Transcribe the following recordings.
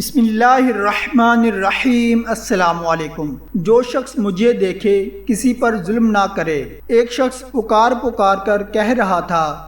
بسم اللہ الرحمن الرحیم۔ السلام علیکم۔ جو شخص مجھے دیکھے کسی پر ظلم نہ کرے۔ ایک شخص پکار کر کہہ رہا تھا،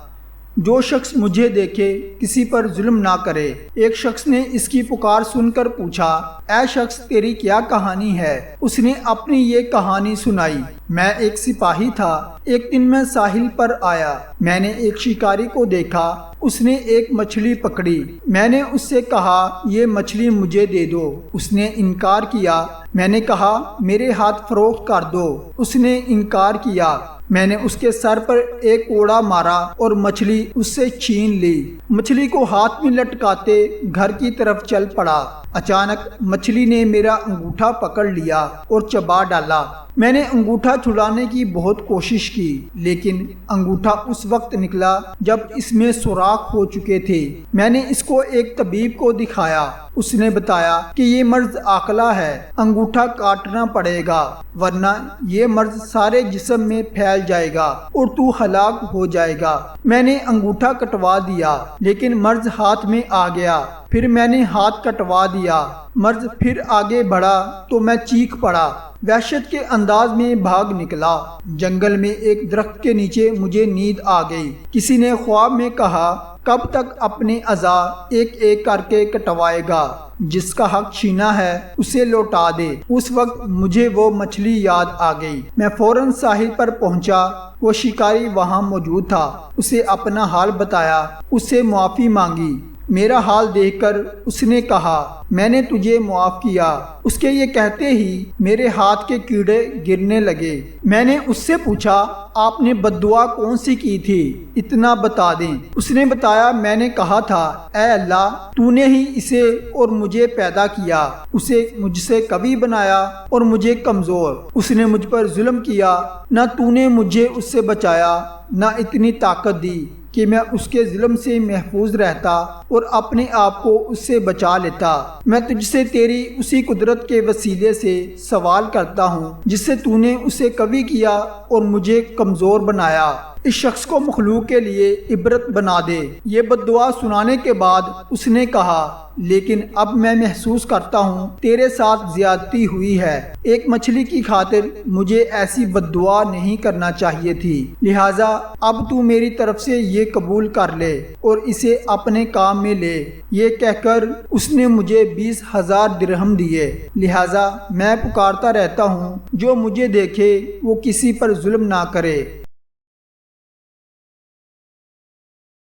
جو شخص مجھے دیکھے کسی پر ظلم نہ کرے۔ ایک شخص نے اس کی پکار سن کر پوچھا، اے شخص تیری کیا کہانی ہے؟ اس نے اپنی یہ کہانی سنائی۔ میں ایک سپاہی تھا، ایک دن میں ساحل پر آیا، میں نے ایک شکاری کو دیکھا، اس نے ایک مچھلی پکڑی۔ میں نے اس سے کہا، یہ مچھلی مجھے دے دو۔ اس نے انکار کیا۔ میں نے کہا، میرے ہاتھ فروخت کر دو۔ اس نے انکار کیا۔ میں نے اس کے سر پر ایک کوڑا مارا اور مچھلی اس سے چھین لی۔ مچھلی کو ہاتھ میں لٹکاتے گھر کی طرف چل پڑا۔ اچانک مچھلی نے میرا انگوٹھا پکڑ لیا اور چبا ڈالا۔ میں نے انگوٹھا چھڑانے کی بہت کوشش کی، لیکن انگوٹھا اس وقت نکلا جب اس میں سوراخ ہو چکے تھے۔ میں نے اس کو ایک طبیب کو دکھایا۔ اس نے بتایا کہ یہ مرض عاقلہ ہے، انگوٹھا کاٹنا پڑے گا، ورنہ یہ مرض سارے جسم میں پھیل جائے گا اور تو ہلاک ہو جائے گا۔ میں نے انگوٹھا کٹوا دیا، لیکن مرض ہاتھ میں آ گیا۔ پھر میں نے ہاتھ کٹوا دیا، مرض پھر آگے بڑھا تو میں چیخ پڑا، وحشت کے انداز میں بھاگ نکلا۔ جنگل میں ایک درخت کے نیچے مجھے نیند آ گئی۔ کسی نے خواب میں کہا، کب تک اپنے اعضاء ایک ایک کر کے کٹوائے گا؟ جس کا حق چھینا ہے اسے لوٹا دے۔ اس وقت مجھے وہ مچھلی یاد آ گئی۔ میں فوراً ساحل پر پہنچا۔ وہ شکاری وہاں موجود تھا۔ اسے اپنا حال بتایا، اس سے معافی مانگی۔ میرا حال دیکھ کر اس نے کہا، میں نے تجھے معاف کیا۔ اس کے یہ کہتے ہی میرے ہاتھ کے کیڑے گرنے لگے۔ میں نے اس سے پوچھا، آپ نے بد دعا کون سی کی تھی؟ اتنا بتا دیں۔ اس نے بتایا، میں نے کہا تھا، اے اللہ، تو نے ہی اسے اور مجھے پیدا کیا، اسے مجھ سے قوی بنایا اور مجھے کمزور۔ اس نے مجھ پر ظلم کیا، نہ تو نے مجھے اس سے بچایا، نہ اتنی طاقت دی کہ میں اس کے ظلم سے محفوظ رہتا اور اپنے آپ کو اس سے بچا لیتا۔ میں تجھ سے تیری اسی قدرت کے وسیلے سے سوال کرتا ہوں جس سے تو نے اسے قوی کیا اور مجھے کمزور بنایا۔ اس شخص کو مخلوق کے لیے عبرت بنا دے۔ یہ بد دعا سنانے کے بعد اس نے کہا، لیکن اب میں محسوس کرتا ہوں تیرے ساتھ زیادتی ہوئی ہے۔ ایک مچھلی کی خاطر مجھے ایسی بد دعا نہیں کرنا چاہیے تھی، لہٰذا اب تو میری طرف سے یہ قبول کر لے اور اسے اپنے کام میں لے۔ یہ کہہ کر اس نے مجھے 20,000 درہم دیے۔ لہٰذا میں پکارتا رہتا ہوں، جو مجھے دیکھے وہ کسی پر ظلم نہ کرے۔